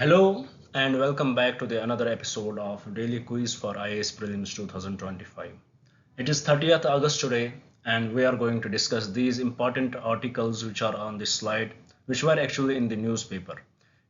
Hello and welcome back to the another episode of Daily Quiz for IAS Prelims 2025. It is 30th August today and we are going to discuss these important articles which are on this slide which were actually in the newspaper.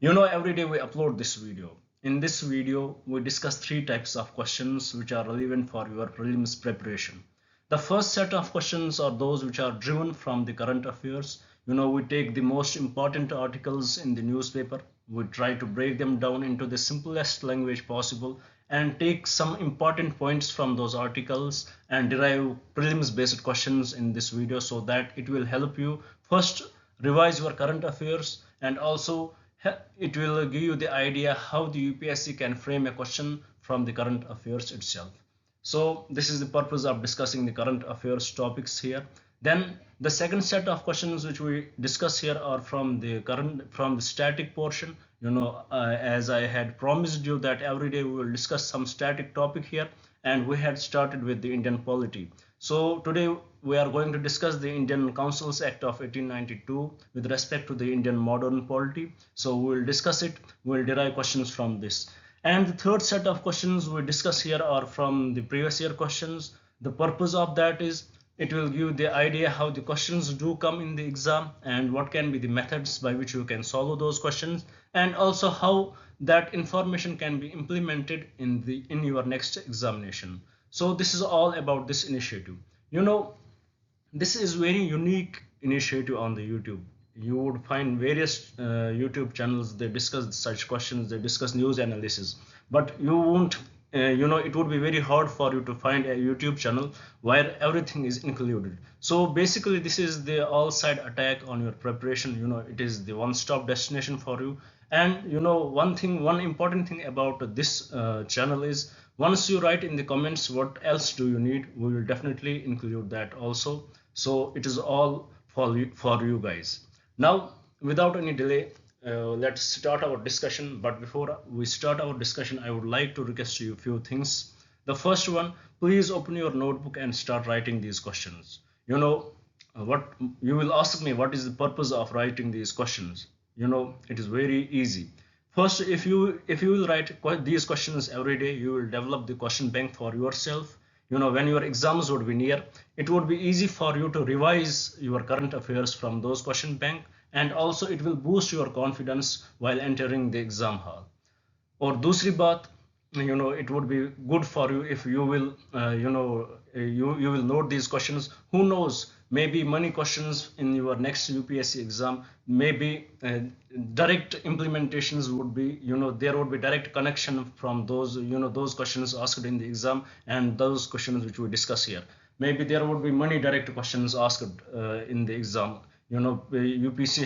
Every day we upload this video. In this video we discuss three types of questions which are relevant for your prelims preparation. The first set of questions are those which are driven from the current affairs. We take the most important articles in the newspaper, we try to break them down into the simplest language possible and take some important points from those articles and derive prelims based questions in this video so that it will help you first revise your current affairs and also it will give you the idea how the UPSC can frame a question from the current affairs itself. So this is the purpose of discussing the current affairs topics here. Then the second set of questions which we discuss here are from the static portion. As I had promised you that every day we will discuss some static topic here, and we had started with the Indian polity. So today we are going to discuss the Indian Councils Act of 1892 with respect to the Indian modern polity. So we will discuss it, we will derive questions from this. And the third set of questions we discuss here are from the previous year questions. The purpose of that is it will give the idea how the questions do come in the exam and what can be the methods by which you can solve those questions, and also how that information can be implemented in your next examination. So this is all about this initiative. This is very unique initiative on the YouTube. You would find various YouTube channels, they discuss such questions, they discuss news analysis, but you won't it would be very hard for you to find a YouTube channel where everything is included. So basically this is the all side attack on your preparation. It is the one-stop destination for you. And one important thing about this channel is once you write in the comments what else do you need, we will definitely include that also. So it is all for you guys. Now without any delay, let's start our discussion. But before we start our discussion, I would like to request you a few things. The first one, please open your notebook and start writing these questions. What you will ask me, what is the purpose of writing these questions? It is very easy. First, if you will write these questions every day, you will develop the question bank for yourself. When your exams would be near, it would be easy for you to revise your current affairs from those question bank, and also it will boost your confidence while entering the exam hall. Or दूसरी बात, it would be good for you if you will you will note these questions. Who knows, maybe many questions in your next UPSC exam, maybe direct implementations would be, there would be direct connection from those those questions asked in the exam and those questions which we discuss here. Maybe there would be many direct questions asked in the exam. UPSC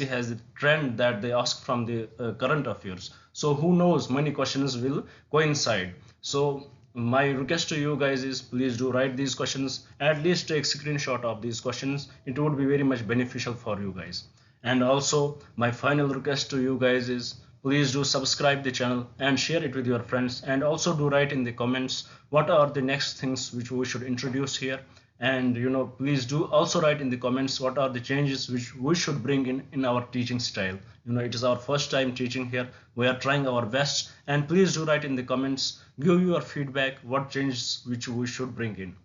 has the trend that they ask from the current affairs. So who knows, many questions will coincide. So my request to you guys is please do write these questions, at least take screenshot of these questions. It would be very much beneficial for you guys. And also my final request to you guys is please do subscribe the channel and share it with your friends, and also do write in the comments what are the next things which we should introduce here. And please do also write in the comments what are the changes which we should bring in our teaching style. It is our first time teaching here, we are trying our best, and please do write in the comments, give your feedback what changes which we should bring in.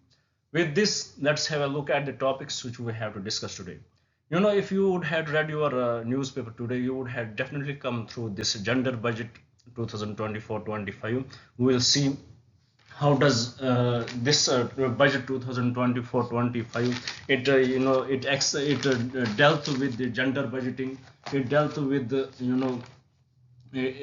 With this, let's have a look at the topics which we have to discuss today. If you would have read your newspaper today, you would have definitely come through this gender budget 2024-25. We will see how does this budget 2024-25 it dealt with the gender budgeting. It dealt with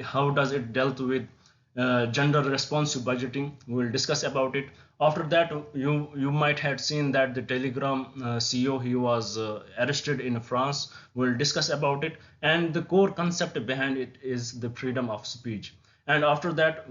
how does it dealt with gender responsive budgeting. We will discuss about it. After that, you might have seen that the Telegram CEO, he was arrested in France. We will discuss about it, and the core concept behind it is the freedom of speech. And after that,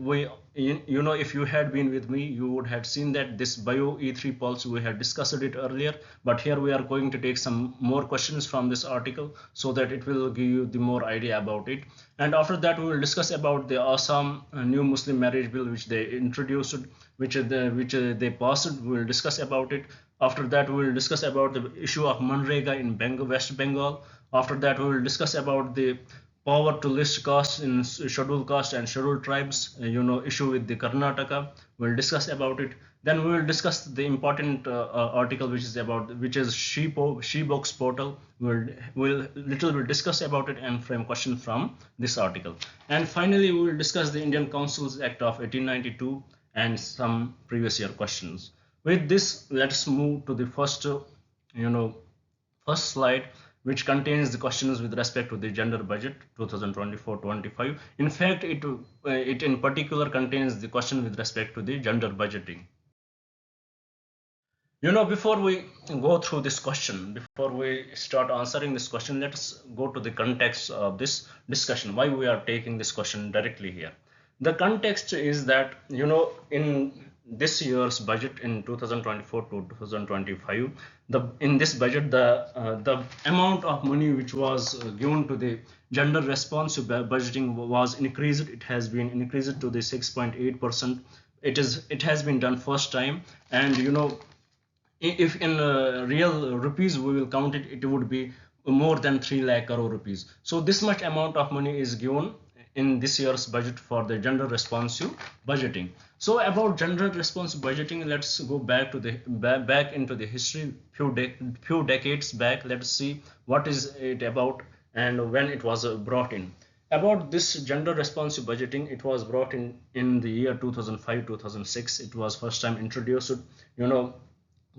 if you had been with me, you would have seen that this bio E3 policy, we had discussed it earlier, but here we are going to take some more questions from this article so that it will give you the more idea about it. And after that, we will discuss about the Assam new Muslim marriage bill which they introduced, which they passed. We will discuss about it. After that, we will discuss about the issue of Manrega in West Bengal. After that, we will discuss about the power to list castes in scheduled caste and scheduled tribes, issue with the Karnataka. We'll discuss about it. Then we will discuss the important article which is She-Box portal. We'll little bit discuss about it and frame question from this article. And finally, we will discuss the Indian Councils Act of 1892 and some previous year questions. With this, let's move to the you know, first slide, which contains the questions with respect to the gender budget 2024-25. In fact, it in particular contains the question with respect to the gender budgeting. Before we go through this question, before we start answering this question, let's go to the context of this discussion, why we are taking this question directly here. The context is that, in this year's budget in 2024 to 2025, in this budget, the amount of money which was given to the gender responsive budgeting was increased. It has been increased to the 6.8%. It has been done first time, and if in real rupees we will count it, it would be more than 3 lakh crore rupees. So this much amount of money is given in this year's budget for the gender responsive budgeting. So about gender responsive budgeting, let's go back to the back into the history, few decades back. Let's see what is it about and when it was brought in. About this gender responsive budgeting, it was brought in the year 2005-2006. It was first time introduced.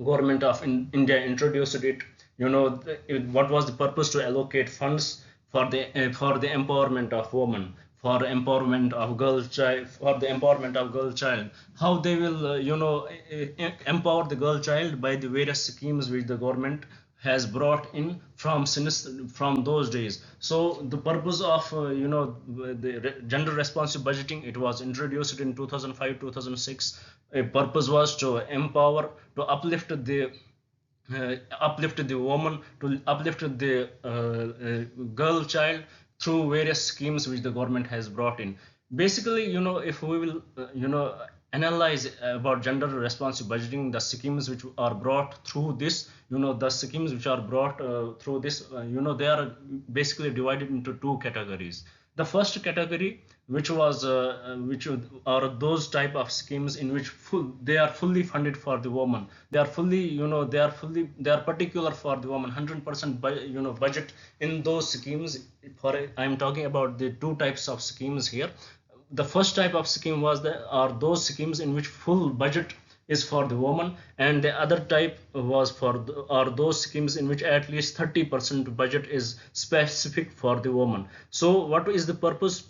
Government of India introduced it. What was the purpose? To allocate funds for the empowerment of women, for empowerment of girl child, how they will empower the girl child by the various schemes which the government has brought in from those days. So the purpose of the gender responsive budgeting, it was introduced in 2005-2006. A purpose was to empower, to uplift the woman, to uplift the girl child through various schemes which the government has brought in. Basically, if we will analyze about gender responsive budgeting, the schemes which are brought through this, the schemes which are brought through this, they are basically divided into two categories. The first category, which are those type of schemes in which they are fully funded for the woman. They are particular for the woman, 100% budget in those schemes. I am talking about the two types of schemes here. The first type of scheme are those schemes in which full budget is for the woman, and the other type are those schemes in which at least 30% budget is specific for the woman. So what is the purpose?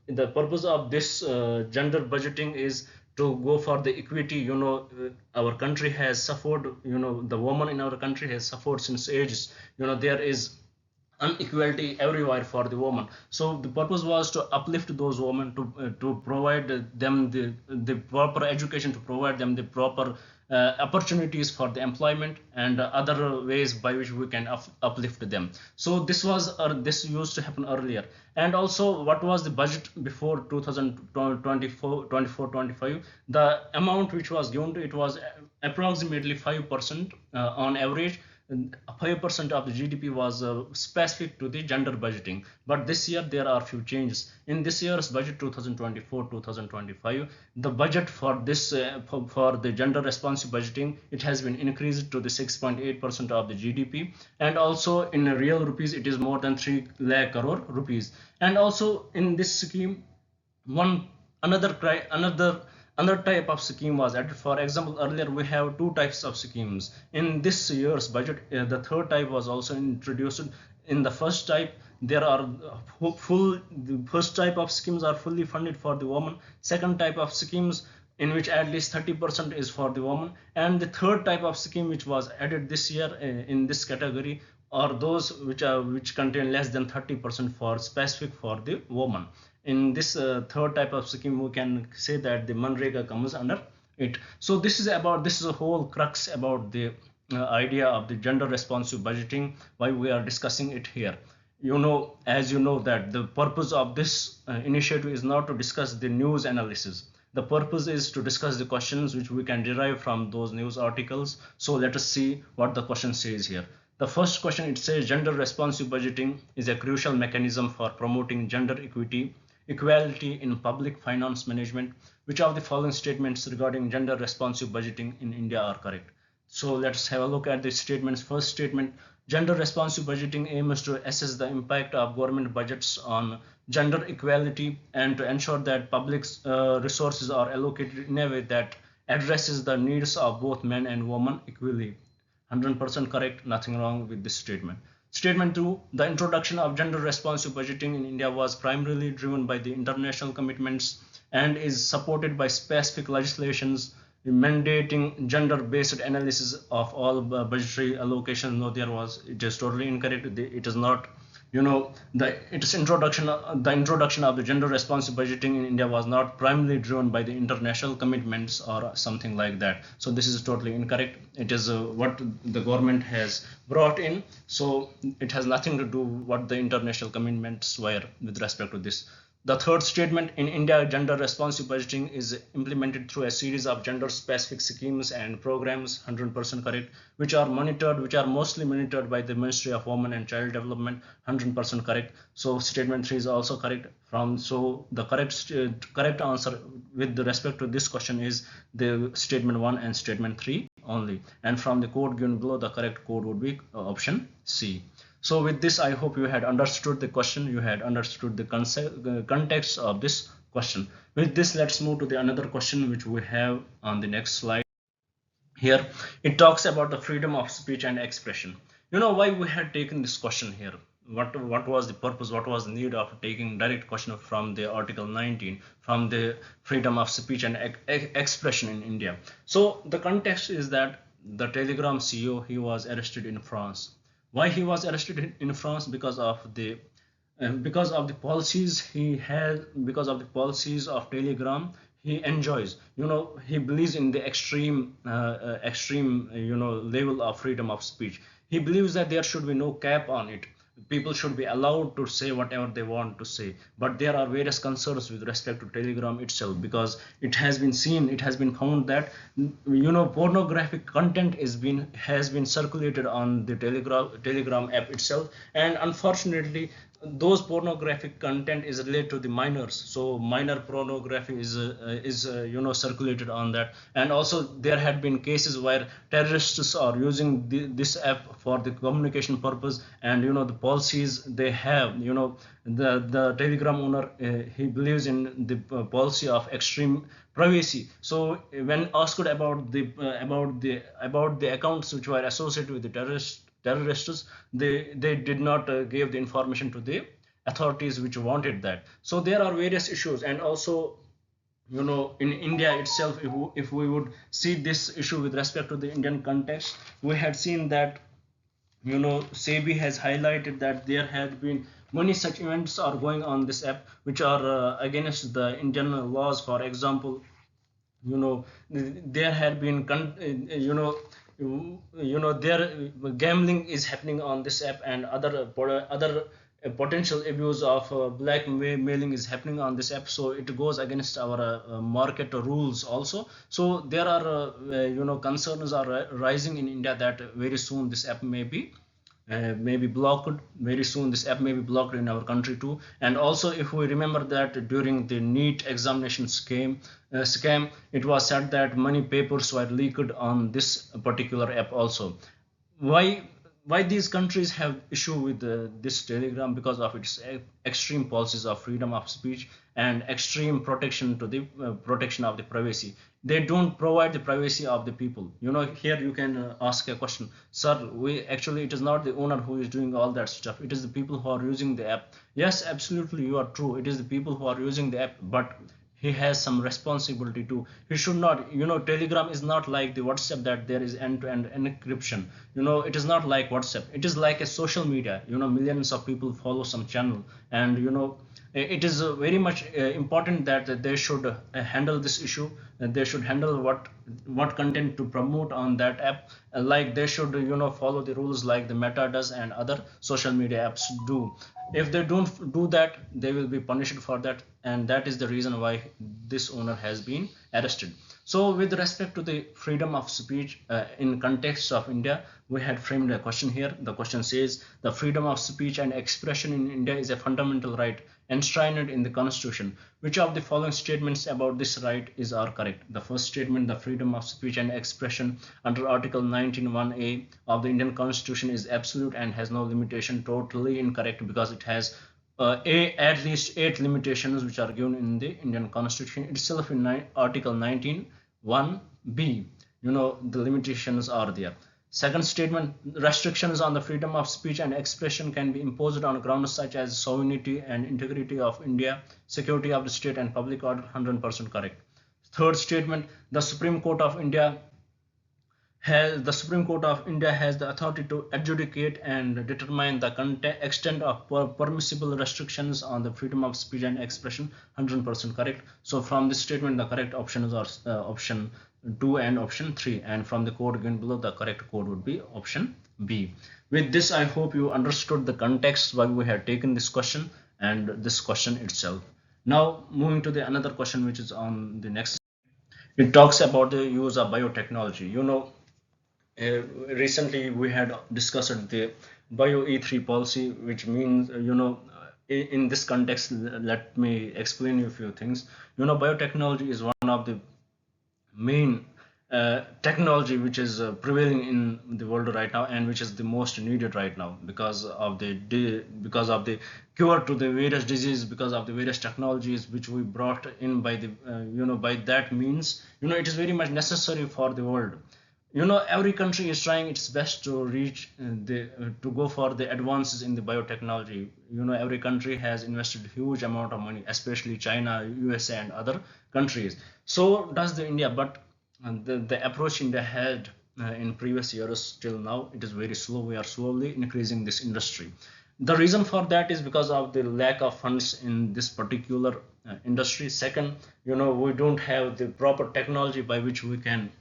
The purpose of this gender budgeting is to go for the equity. Our country has suffered, the woman in our country has suffered since ages. There is inequality everywhere for the woman. So the purpose was to uplift those women, to provide them the proper education, to provide them the proper opportunities for the employment and other ways by which we can uplift them. So this used to happen earlier. And also, what was the budget before 2024-25? The amount which was given to it was approximately 5% on average. 5% of the GDP was specific to the gender budgeting. But this year there are few changes. In this year's budget 2024-2025, the budget for this for the gender responsive budgeting, it has been increased to the 6.8% of the GDP, and also in real rupees it is more than 3 lakh crore rupees. And also in this scheme, another type of scheme was added. For example, earlier we have two types of schemes. In this year's budget, the third type was also introduced. In the first type, there are the first type of schemes are fully funded for the woman. Second type of schemes in which at least 30% is for the woman, and the third type of scheme which was added this year in this category are those which contain less than 30% for specific for the woman. In this third type of scheme, we can say that the Manrega comes under it. So this is a whole crux about the idea of the gender responsive budgeting, why we are discussing it here. As you know that the purpose of this initiative is not to discuss the news analysis. The purpose is to discuss the questions which we can derive from those news articles. So let us see what the question says here. The first question, it says gender responsive budgeting is a crucial mechanism for promoting gender equality in public finance management. Which of the following statements regarding gender responsive budgeting in India are correct? So let's have a look at the statements. First statement, gender responsive budgeting aims to assess the impact of government budgets on gender equality and to ensure that public resources are allocated in a way that addresses the needs of both men and women equally. 100% correct, nothing wrong with this statement. Statement 2, the introduction of gender responsive budgeting in India was primarily driven by the international commitments and is supported by specific legislations mandating gender-based analysis of all budgetary allocations. No, it is totally incorrect. It is not, the introduction of the gender responsive budgeting in India was not primarily driven by the international commitments or something like that. So this is totally incorrect. It is what the government has brought in. So it has nothing to do what the international commitments were with respect to this. The third statement, in India, gender responsive budgeting is implemented through a series of gender specific schemes and programs, 100% correct, which are mostly monitored by the Ministry of Women and Child Development, 100% correct. So statement 3 is also correct. So the correct answer with respect to this question is the statement 1 and statement 3 only. And from the code given below, the correct code would be option C. So with this, I hope you had understood the question, you had understood the context of this question. With this, let's move to the another question which we have on the next slide. Here, it talks about the freedom of speech and expression. You know why we had taken this question here? What was the purpose, what was the need of taking direct question from the Article 19, from the freedom of speech and expression in India? So the context is that the Telegram CEO, he was arrested in France. Why he was arrested in France? Because of the policies he had, because of the policies of Telegram he enjoys. He believes in the extreme level of freedom of speech. He believes that there should be no cap on it. People should be allowed to say whatever they want to say, but there are various concerns with respect to Telegram itself, because it has been found that pornographic content has been circulated on the Telegram app itself, and unfortunately those pornographic content is related to the minors, so minor pornography is circulated on that. And also there had been cases where terrorists are using this app for the communication purpose, and the policies they have, the Telegram owner, he believes in the policy of extreme privacy. So when asked about the accounts which were associated with the terrorists, they did not give the information to the authorities which wanted that. So there are various issues. And also in India itself, if we would see this issue with respect to the Indian context, we had seen that SEBI has highlighted that there had been many such events are going on this app which are against the Indian laws. For example, there had been there gambling is happening on this app, and other potential abuse of blackmailing is happening on this app. So it goes against our market rules also. So there are concerns are rising in India that very soon this app may be blocked. Very soon this app may be blocked in our country too. And also, if we remember that during the NEET examination scam, it was said that many papers were leaked on this particular app also. Why these countries have issue with this Telegram? Because of its extreme policies of freedom of speech and extreme protection to the protection of the privacy. They don't provide the privacy of the people. Here you can ask a question, sir, it is not the owner who is doing all that stuff, it is the people who are using the app. Yes, absolutely, you are true, it is the people who are using the app, but he has some responsibility too. He should not, Telegram is not like the WhatsApp that there is end-to-end encryption. It is not like WhatsApp. It is like a social media. Millions of people follow some channel, and it is very much important that they should handle this issue. They should handle what content to promote on that app. Like they should follow the rules like the Meta does and other social media apps do. If they don't do that, they will be punished for that, and that is the reason why this owner has been arrested. So with respect to the freedom of speech in context of India, we had framed a question here. The question says, the freedom of speech and expression in India is a fundamental right enshrined in the constitution. Which of the following statements about this right are correct? The first statement, the freedom of speech and expression under article 19(1)(a) of the Indian constitution is absolute and has no limitation. Totally incorrect, because it has at least 8 limitations which are given in the Indian constitution itself in article 19(1)(b). The limitations are there. Second statement, restrictions on the freedom of speech and expression can be imposed on grounds such as sovereignty and integrity of India, security of the state and public order. 100% correct. Third statement, the Supreme Court of India has the authority to adjudicate and determine the extent of permissible restrictions on the freedom of speech and expression. 100% correct. So from this statement, the correct options are option 2 and option 3, and from the code given below, the correct code would be option B. With this, I hope you understood the context why we have taken this question and this question itself. Now moving to the another question which is on the next. It talks about the use of biotechnology. Recently we had discussed the Bio E3 policy, which means, in this context, let me explain you a few things. Biotechnology is one of the main technology which is prevailing in the world right now, and which is the most needed right now because of the cure to the various diseases, because of the various technologies which we brought in by the by that means. It is very much necessary for the world. Every country is trying its best to reach to go for the advances in the biotechnology. Every country has invested huge amount of money, especially China, USA and other countries. So does the India, but the approach India had in previous years till now, it is very slow. We are slowly increasing this industry. The reason for that is because of the lack of funds in this particular industry. Second, we don't have the proper technology by which we can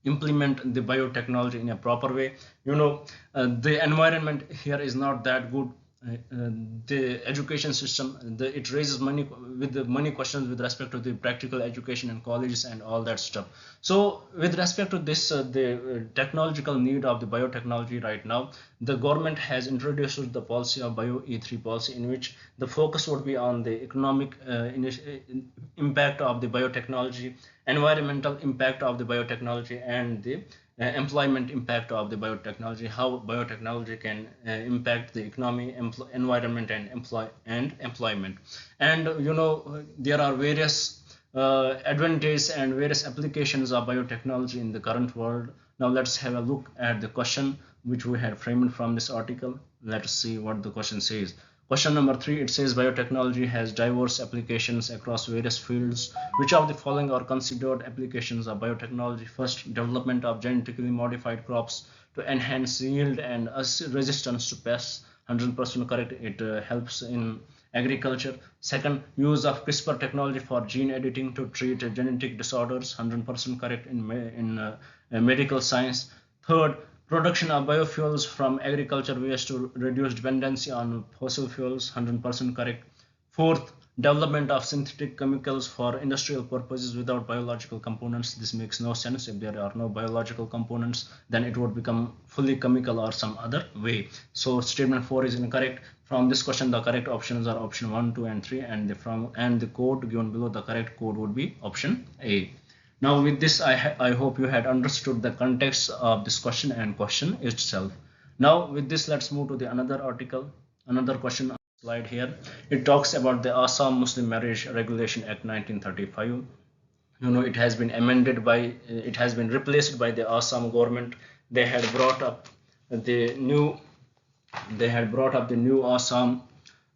implement the biotechnology in a proper way. The environment here is not that good. The education system, it raises money questions with respect to the practical education in colleges and all that stuff. So with respect to this, the technological need of the biotechnology right now, the government has introduced the policy of Bio E3 policy, in which the focus would be on the economic impact of the biotechnology, environmental impact of the biotechnology, and the employment impact of the biotechnology, how biotechnology can impact the economy, environment and employment. And there are various advantages and various applications of biotechnology in the current world. Now let's have a look at the question which we had framed from this article. Let's see what the question says. Question number 3, it says biotechnology has diverse applications across various fields. Which of the following are considered applications of biotechnology? First, development of genetically modified crops to enhance yield and resistance to pests. 100% correct. It helps in agriculture. Second, use of CRISPR technology for gene editing to treat genetic disorders. 100% correct in medical science. Third, production of biofuels from agriculture waste to reduce dependency on fossil fuels. 100% correct. Fourth, development of synthetic chemicals for industrial purposes without biological components. This makes no sense. If there are no biological components, then it would become fully chemical or some other way. So statement 4 is incorrect. From this question, the correct options are option 1, 2 and 3, and the code given below, the correct code would be option A. Now with this, I hope you had understood the context of this question and question itself. Now with this, let's move to the another article, another question on the slide here. It talks about the Assam Muslim Marriage Regulation Act 1935. It has been amended by, it has been replaced by the Assam government. They had brought up the new Assam,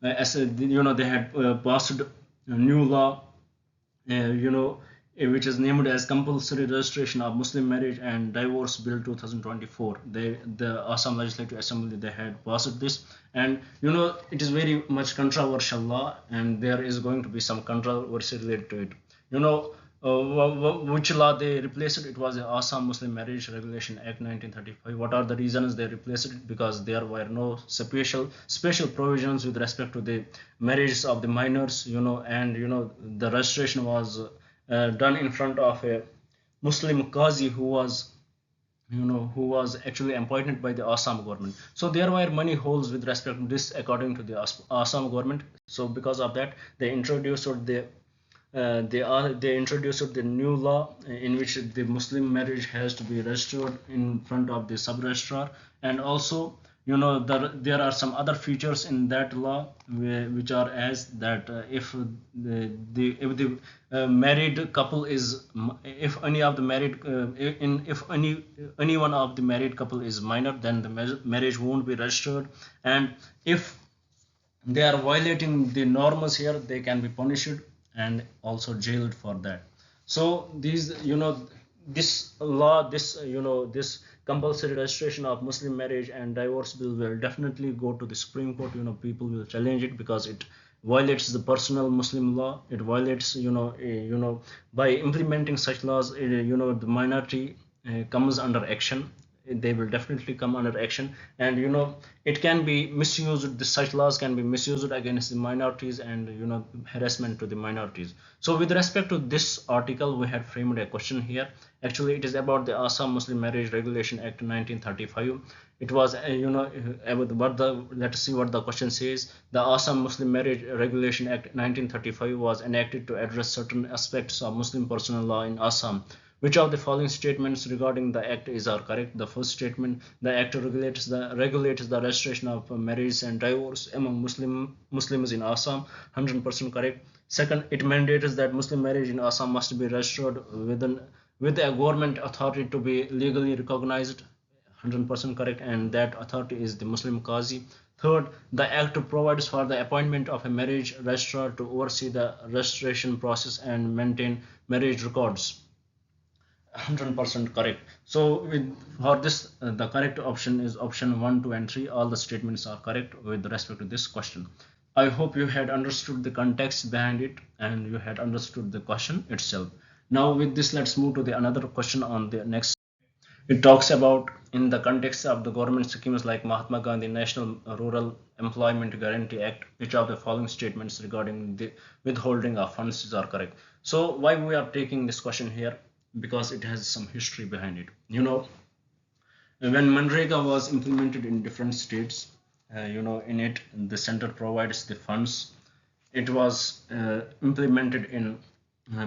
as they had passed a new law, which is named as Compulsory Registration of Muslim Marriage and Divorce Bill 2024. The Assam Legislative Assembly, they had passed this, and it is very much controversial law, and there is going to be some controversy related to it. Which law they replaced? It was the Assam Muslim Marriage Regulation Act 1935. What are the reasons they replaced it? Because there were no special provisions with respect to the marriages of the minors, and the registration was done in front of a Muslim Qazi who was actually appointed by the Assam government. So there were many holes with respect to this according to the Assam government. So because of that, they introduced they introduced the new law in which the Muslim marriage has to be registered in front of the sub registrar, and also there are some other features in that law which are as that if the married couple is if any of the married if any one of the married couple is minor, then the marriage won't be registered, and if they are violating the norms here, they can be punished and also jailed for that. So these this law, this compulsory registration of Muslim marriage and divorce bill will definitely go to the Supreme Court. People will challenge it because it violates the personal Muslim law. It violates by implementing such laws, the minority comes under action. They will definitely come under action, and it can be misused. Such laws can be misused against the minorities, and harassment to the minorities. So with respect to this article, we had framed a question here. Actually, it is about the Assam Muslim Marriage Regulation Act 1935. It was about what the let's see what the question says. The Assam Muslim Marriage Regulation Act 1935 was enacted to address certain aspects of Muslim personal law in Assam. Which of the following statements regarding the act are correct? The first statement: the act regulates the registration of marriage and divorce among Muslims in Assam. 100% correct. Second, it mandates that Muslim marriage in Assam must be registered with a government authority to be legally recognized. 100% correct, and that authority is the Muslim Qazi. Third, the act provides for the appointment of a marriage registrar to oversee the registration process and maintain marriage records. 100% correct. So for this, the correct option is option 1, 2, and 3. All the statements are correct with respect to this question. I hope you had understood the context behind it and you had understood the question itself. Now with this, let's move to the another question on the next. It talks about in the context of the government schemes like Mahatma Gandhi National Rural Employment Guarantee Act, which of the following statements regarding the withholding of funds are correct? So why we are taking this question here? Because it has some history behind it. When Manrega was implemented in different states, in it the center provides the funds. It was implemented in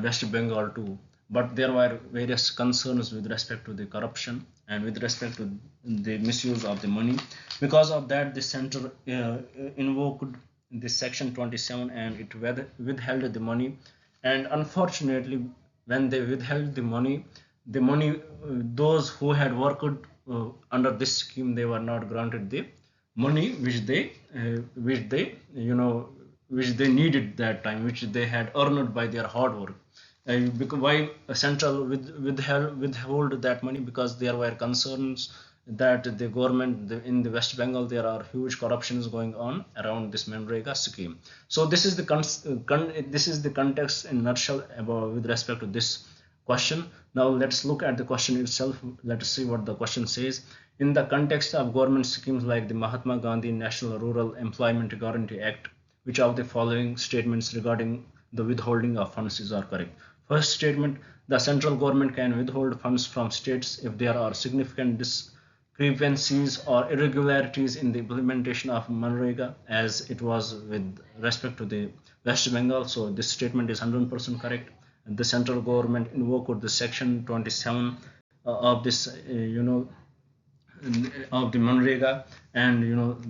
West Bengal too, but there were various concerns with respect to the corruption and with respect to the misuse of the money. Because of that, the center invoked the section 27 and it withheld the money. And unfortunately, when they withheld the money, those who had worked under this scheme, they were not granted the money which they needed that time, which they had earned by their hard work. Because why central withhold that money? Because there were concerns that the government in the West Bengal, there are huge corruptions going on around this Manrega scheme. So this is the context in nutshell about with respect to this question. Now let's look at the question itself. Let's see what the question says. In the context of government schemes like the Mahatma Gandhi National Rural Employment Guarantee Act, which of the following statements regarding the withholding of funds are correct? First statement: the central government can withhold funds from states if there are significant discrepancies or irregularities in the implementation of Manrega, as it was with respect to the West Bengal. So this statement is 100% correct. The central government invoked the section 27 of this of the Manrega, and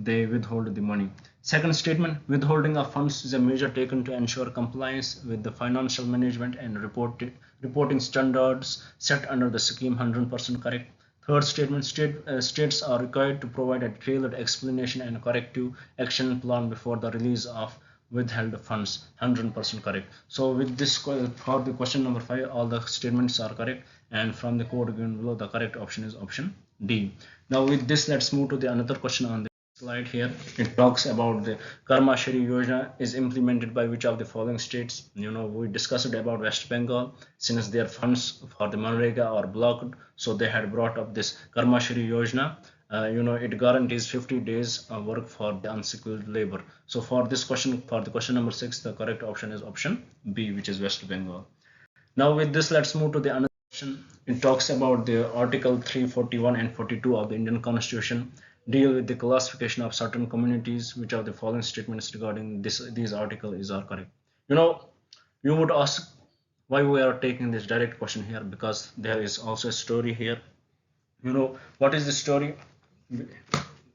they withhold the money. Second statement: withholding of funds is a measure taken to ensure compliance with the financial management and reporting standards set under the scheme. 100% correct. Third statement: states are required to provide a detailed explanation and corrective action plan before the release of withheld funds. 100% correct. So with this, for the question number 5, all the statements are correct, and from the code given below, the correct option is option D. Now with this, let's move to the another question on the slide here. It talks about the Karma Shri Yojana is implemented by which of the following states? We discussed about West Bengal, since their funds for the Manrega are blocked, so they had brought up this Karma Shri Yojana. It guarantees 50 days work for the unskilled labor. So for this question, for the question number 6, the correct option is option B, which is West Bengal. Now with this, let's move to the another section. It talks about the Article 341 and 42 of the Indian Constitution, deal with the classification of certain communities. Which of the following statements regarding these articles are correct? You know, you would ask why we are taking this direct question here, because there is also a story here. You know, what is the story?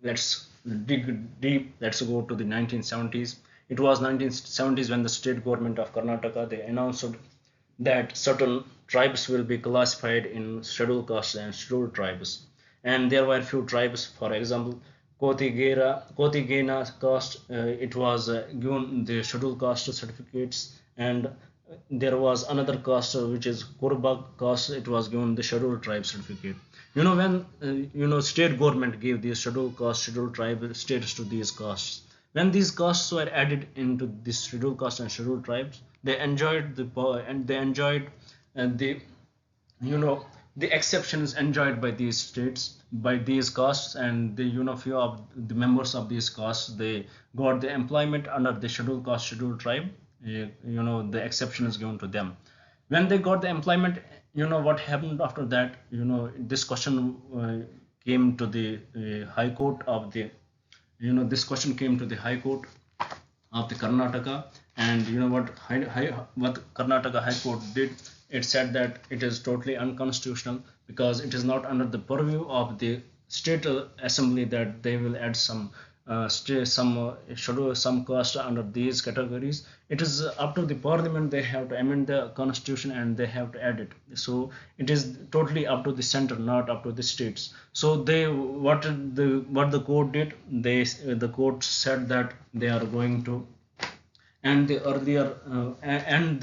Let's dig deep. Let's go to the 1970s. It was 1970s when the state government of Karnataka, they announced that certain tribes will be classified in scheduled castes and scheduled tribes. And there were few tribes, for example, Kotigena caste, it was given the scheduled caste certificates, and there was another caste which is Kurbag caste, it was given the scheduled tribe certificate. You know, when state government gave these scheduled caste, scheduled tribe status to these castes, when these castes were added into this scheduled caste and scheduled tribes, they enjoyed the you know the exceptions enjoyed by these states, by these castes, and the few of the members of these castes, they got the employment under the scheduled caste, scheduled tribe. The exception is given to them. When they got the employment, what happened after that? This question came to the high court of the this question came to the high court of the Karnataka. And what Karnataka High Court did? It said that it is totally unconstitutional, because it is not under the purview of the state assembly that they will add some schedule, some caste under these categories. It is up to the parliament. They have to amend the constitution and they have to add it. So it is totally up to the center, not up to the states. So what the court did, the court said that they are going to and the earlier and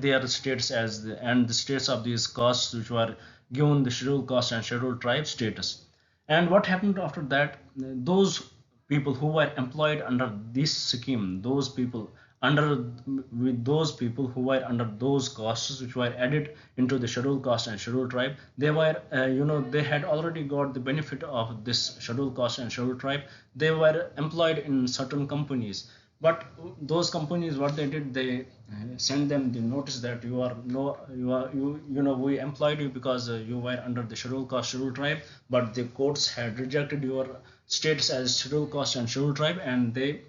their states and the states of these castes which were given the scheduled caste and scheduled tribe status. And what happened after that? Those people who were employed under this scheme, those people who were under those castes which were added into the scheduled caste and scheduled tribe, they were they had already got the benefit of this scheduled caste and scheduled tribe. They were employed in certain companies, but those companies, what they did, they sent them the notice that we employed you because you were under the scheduled caste, scheduled tribe, but the courts had rejected your status as scheduled caste and scheduled tribe, and they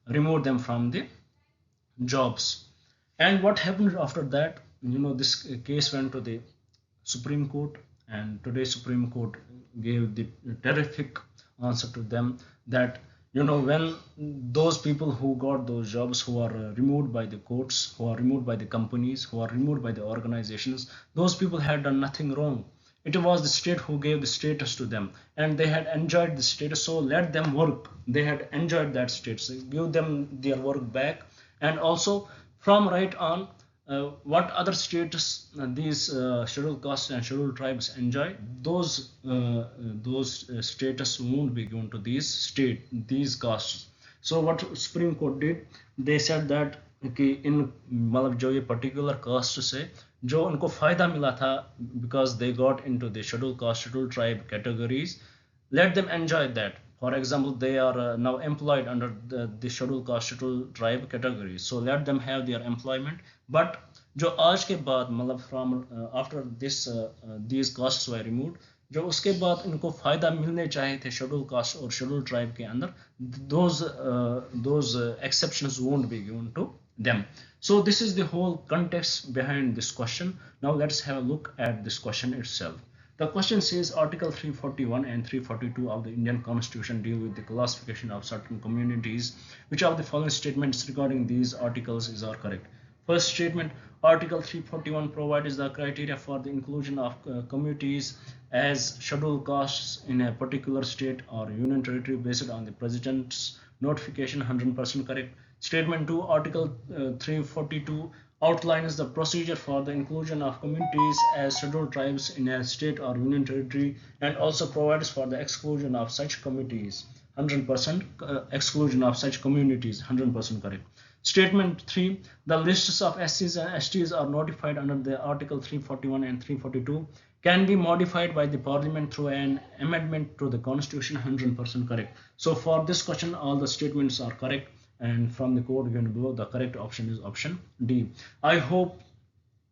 removed them from the jobs. And what happened after that? This case went to the Supreme Court, and today's Supreme Court gave the terrific answer to them that when those people who got those jobs, who are removed by the courts, who are removed by the companies, who are removed by the organizations, those people had done nothing wrong. It was the state who gave the status to them, and they had enjoyed the status, so let them work. They had enjoyed that status, give them their work back. And also, from right on, what other status these scheduled castes and scheduled tribes enjoy, those status won't be given to these castes. So what Supreme Court did, they said that कि इन मतलब जो ये particular caste से जो उनको फायदा मिला था, because they got into the scheduled caste, scheduled tribe categories, let them enjoy that. For example, they are now employed under the scheduled caste, scheduled tribe categories, so let them have their employment. But जो आज के बाद मतलब from after this these castes were removed, जो उसके बाद इनको फायदा मिलने चाहिए थे scheduled caste और scheduled tribe के अंदर, those exceptions won't be given to them. So this is the whole context behind this question. Now let's have a look at this question itself. The question says Article 341 and 342 of the Indian Constitution deal with the classification of certain communities. Which of the following statements regarding these articles are correct? First statement, Article 341 provides the criteria for the inclusion of communities as scheduled castes in a particular state or union territory based on the President's notification. 100% correct. Statement 2, Article 342 outlines the procedure for the inclusion of communities as scheduled tribes in a state or union territory, and also provides for the exclusion of such communities. 100% exclusion of such communities. 100% correct. Statement 3, the lists of SCs and STs are notified under the Article 341 and 342 can be modified by the Parliament through an amendment to the Constitution. 100% correct. So for this question, all the statements are correct, and from the code given below, the correct option is option D. I hope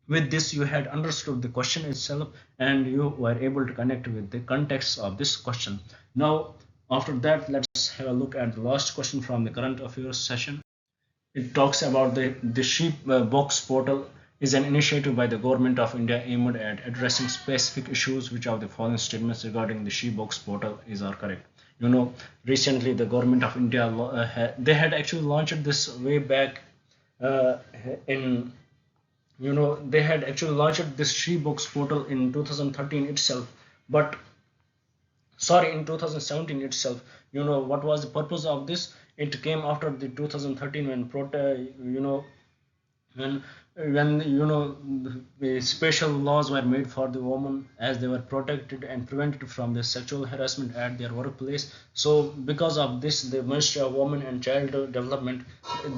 With this, you had understood the question itself and you were able to connect with the context of this question. Now, after that, let's have a look at the last question from the current affairs session. It talks about the sheep box portal is an initiative by the government of India aimed at addressing specific issues. Which of the following statements regarding the sheep box portal is are correct? You know, recently the government of India they had actually launched this way back uh, in they had actually launched this sheep box portal in 2013 itself, but sorry, in 2017 itself. What was the purpose of this? It came after the 2013 when when the special laws were made for the women, as they were protected and prevented from the sexual harassment at their workplace. So because of this, the Ministry of Women and Child Development,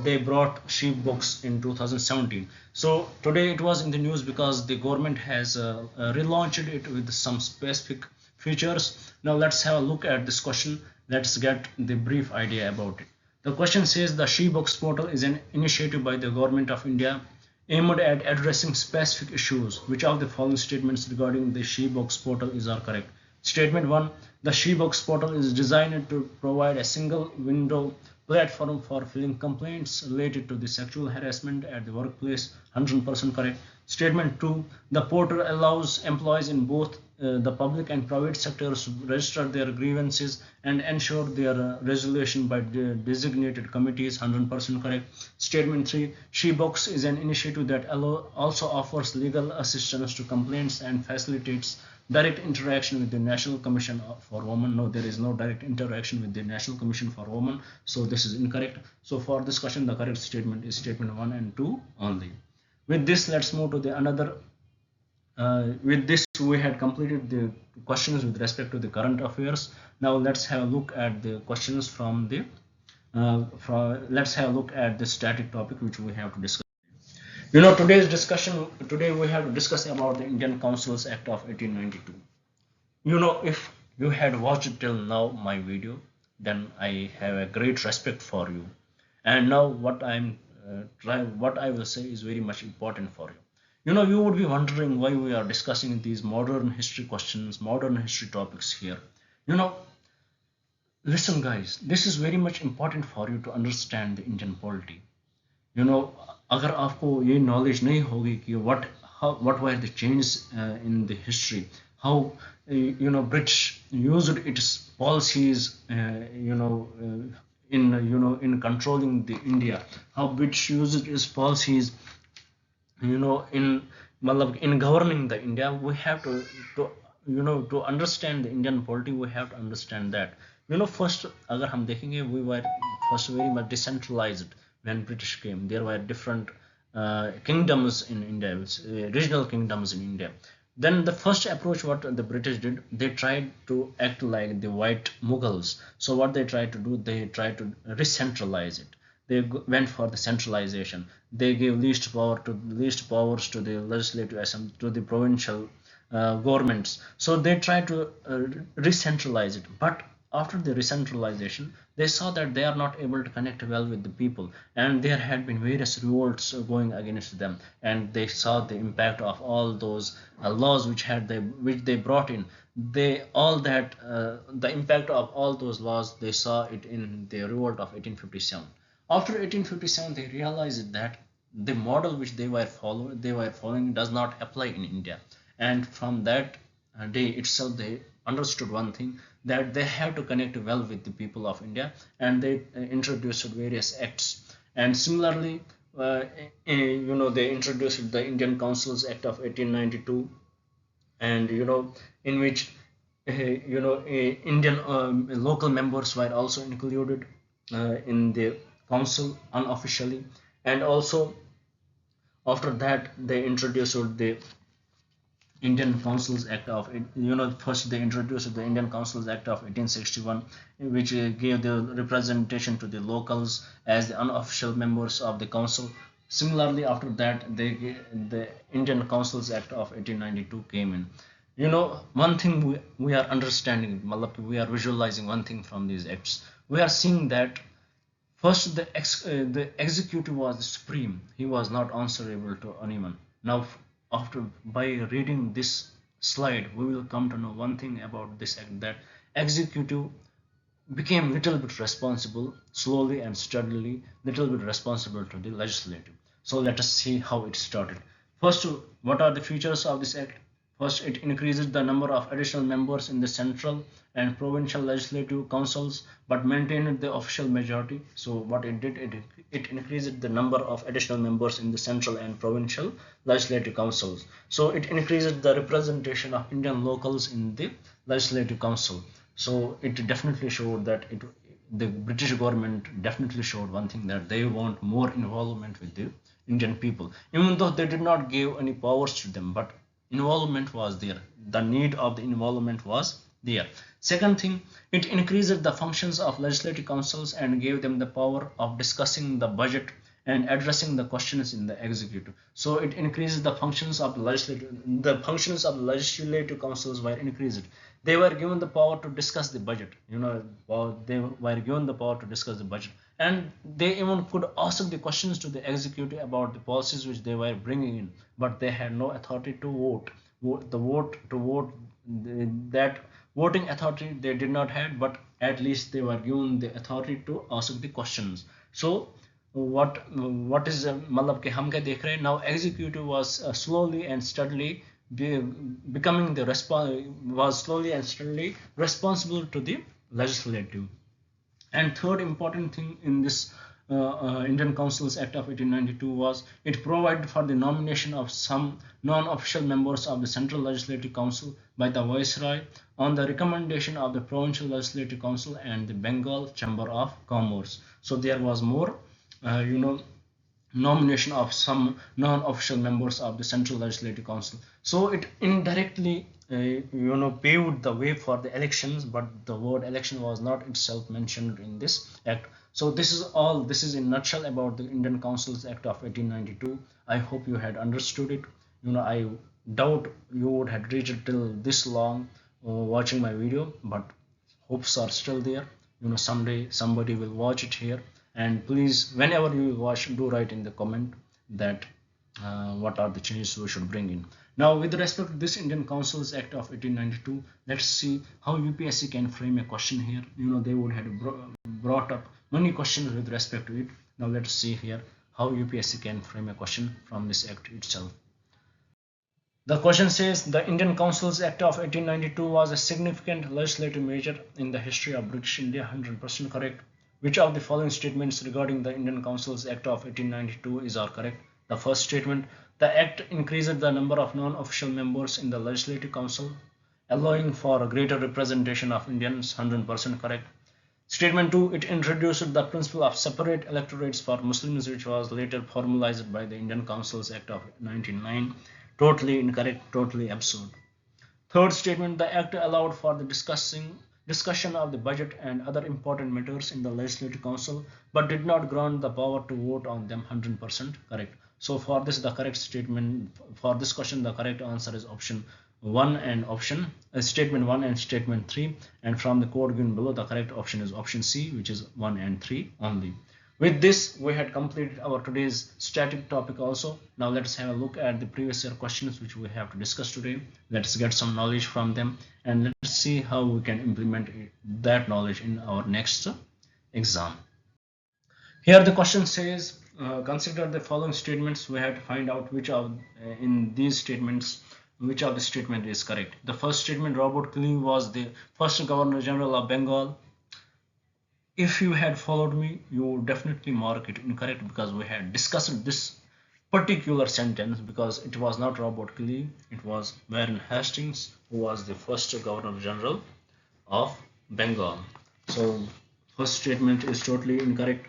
they brought sheep books in 2017. So today it was in the news because the government has relaunched it with some specific features. Now let's have a look at this question. Let's get the brief idea about it. The question says the She-Box portal is an initiative by the Government of India aimed at addressing specific issues. Which of the following statements regarding the She-Box portal are correct? Statement 1. The She-Box portal is designed to provide a single window platform for filing complaints related to the sexual harassment at the workplace. 100% correct. Statement 2. The portal allows employees in both the public and private sectors to register their grievances and ensure their resolution by the designated committees. 100% correct. Statement 3. She-Box is an initiative that also offers legal assistance to complaints and facilitates direct interaction with the National Commission for Women. No, there is no direct interaction with the National Commission for Women, so this is incorrect. So for this question, the correct statement is statement 1 and 2 only. With this, let's move to the another. With this, we had completed the questions with respect to the current affairs. Now let's have a look at the questions from the let's have a look at the static topic which we have to discuss. Today we have to discuss about the Indian Councils Act of 1892. If you had watched till now my video, then I have a great respect for you. And now what I will say is very much important for you. You would be wondering why we are discussing these modern history questions, modern history topics here. You know, listen guys, this is very much important for you to understand the Indian polity. अगर आपको ये knowledge नहीं होगी कि what were the changes in the history, how British used its policies in controlling the India, how British used its policies in in governing the India. We have to understand the Indian polity. We have to understand that first अगर हम देखेंगे, we were first very much decentralized. When British came, there were different kingdoms in India, regional kingdoms in India. Then the first approach what the British did, they tried to act like the white Mughals. So what they tried to do, they tried to re-centralize it. They went for the centralization. They gave least powers to the legislative assembly, to the provincial governments. So they tried to re-centralize it. But after the recentralization, they saw that they are not able to connect well with the people, and there had been various revolts going against them, and they saw the impact of all those laws which they brought in. The impact of all those laws, they saw it in the revolt of 1857. After 1857, they realized that the model which they were following does not apply in India, and from that day itself, they understood one thing, that they have to connect well with the people of India, and they introduced various acts. And similarly, they introduced the Indian Councils Act of 1892, and in which Indian local members were also included in the council unofficially. And also after that, they introduced the Indian Councils Act of first they introduced the Indian Councils Act of 1861, which gave the representation to the locals as the unofficial members of the council. Similarly, after that, the Indian Councils Act of 1892 came in. One thing we are understanding, we are visualizing one thing from these acts. We are seeing that first the executive was the supreme. He was not answerable to anyone. Now after by reading this slide, we will come to know one thing about this act, that executive became little bit responsible, slowly and steadily, little bit responsible to the legislative. So let us see how it started. First, what are the features of this act? First, it increases the number of additional members in the central and provincial legislative councils, but maintained the official majority. So what it did, it increased the number of additional members in the central and provincial legislative councils. So it increases the representation of Indian locals in the legislative council. So it definitely showed that the British government definitely showed one thing, that they want more involvement with the Indian people, even though they did not give any powers to them, but involvement was there. The need of the involvement was there. Second thing, it increased the functions of legislative councils and gave them the power of discussing the budget and addressing the questions in the executive. So it increases the functions of the legislative. The functions of the legislative councils were increased. They were given the power to discuss the budget. They were given the power to discuss the budget, and they even could ask the questions to the executive about the policies which they were bringing in, but they had no authority to vote. That voting authority they did not have, but at least they were given the authority to ask the questions. So what is मतलब कि हम क्या देख रहे हैं, now executive was slowly and steadily becoming the was slowly and steadily responsible to the legislative. And third important thing in this Indian Councils Act of 1892 was it provided for the nomination of some non-official members of the Central Legislative Council by the Viceroy on the recommendation of the Provincial Legislative Council and the Bengal Chamber of Commerce. So there was more, nomination of some non-official members of the Central Legislative Council. So it indirectly paved the way for the elections, but the word election was not itself mentioned in this act. So this is in nutshell about the Indian Councils Act of 1892. I hope you had understood it. I doubt you would have reached till this long watching my video, but hopes are still there. Someday somebody will watch it here, and please, whenever you watch, do write in the comment that what are the changes we should bring in. Now, with respect to this Indian Councils Act of 1892, let's see how UPSC can frame a question here. They would have brought up many questions with respect to it. Now let's see here how UPSC can frame a question from this act itself. The question says, the Indian Councils Act of 1892 was a significant legislative measure in the history of British India. 100% correct. Which of the following statements regarding the Indian Councils Act of 1892 is correct? The first statement, the Act increased the number of non-official members in the Legislative Council, allowing for a greater representation of Indians. 100% correct. Statement 2, it introduced the principle of separate electorates for Muslims, which was later formalized by the Indian Councils Act of 1909. Totally incorrect, totally absurd. Third statement, the act allowed for the discussion of the budget and other important matters in the Legislative Council, but did not grant the power to vote on them. 100% correct. So for this, the correct statement for this question, the correct answer is option 1 and statement 1 and statement 3. And from the code given below, the correct option is option C, which is 1 and 3 only. With this, we had completed our today's static topic also. Now let's have a look at the previous year questions which we have to discuss today. Let's get some knowledge from them, and let's see how we can implement that knowledge in our next exam. Here the question says, consider the following statements. We have to find out which of in these statements which of the statement is correct. The first statement, Robert Clive was the first Governor General of Bengal. If you had followed me, you would definitely mark it incorrect, because we had discussed this particular sentence, because it was not Robert Clive, it was Warren Hastings, who was the first Governor General of Bengal. So first statement is totally incorrect.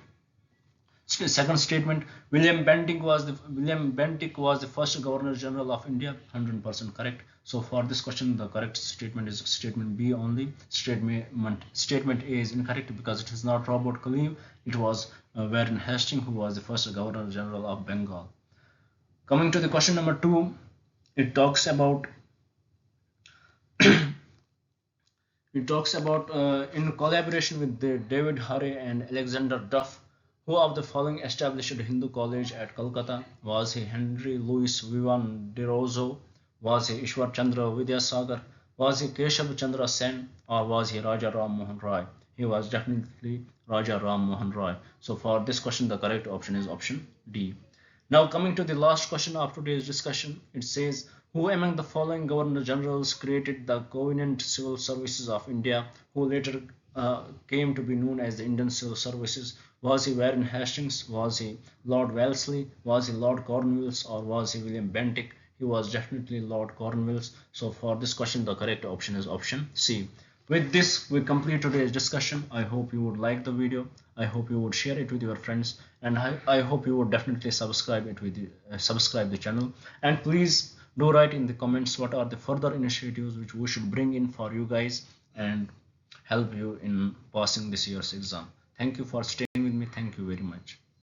Second statement, William Bentinck was the first Governor General of India. 100% correct. So for this question, the correct statement is statement B only. Statement A is incorrect because it is not Robert Clive. It was Warren Hastings, who was the first Governor General of Bengal. Coming to the question number 2, it talks about in collaboration with David Harry and Alexander Duff, Who of the following established a Hindu college at Calcutta? Was he Henry Louis Vivan de Rousseau? Was he Ishwar Chandra Vidyasagar? Was he Keshav Chandra Sen? Or was he Raja Ram Mohan Roy? He was definitely Raja Ram Mohan Roy. So for this question, the correct option is option D. Now coming to the last question of today's discussion, it says, who among the following Governor Generals created the Covenant Civil Services of India, who later came to be known as the Indian Civil Services? Was he Warren Hastings? Was he Lord Wellesley? Was he Lord Cornwallis? Or was he William Bentinck? He was definitely Lord Cornwallis. So for this question, the correct option is option C. With this, we complete today's discussion. I hope you would like the video. I hope you would share it with your friends, and I hope you would definitely subscribe the channel. And please do write in the comments what are the further initiatives which we should bring in for you guys and help you in passing this year's exam. Thank you for staying.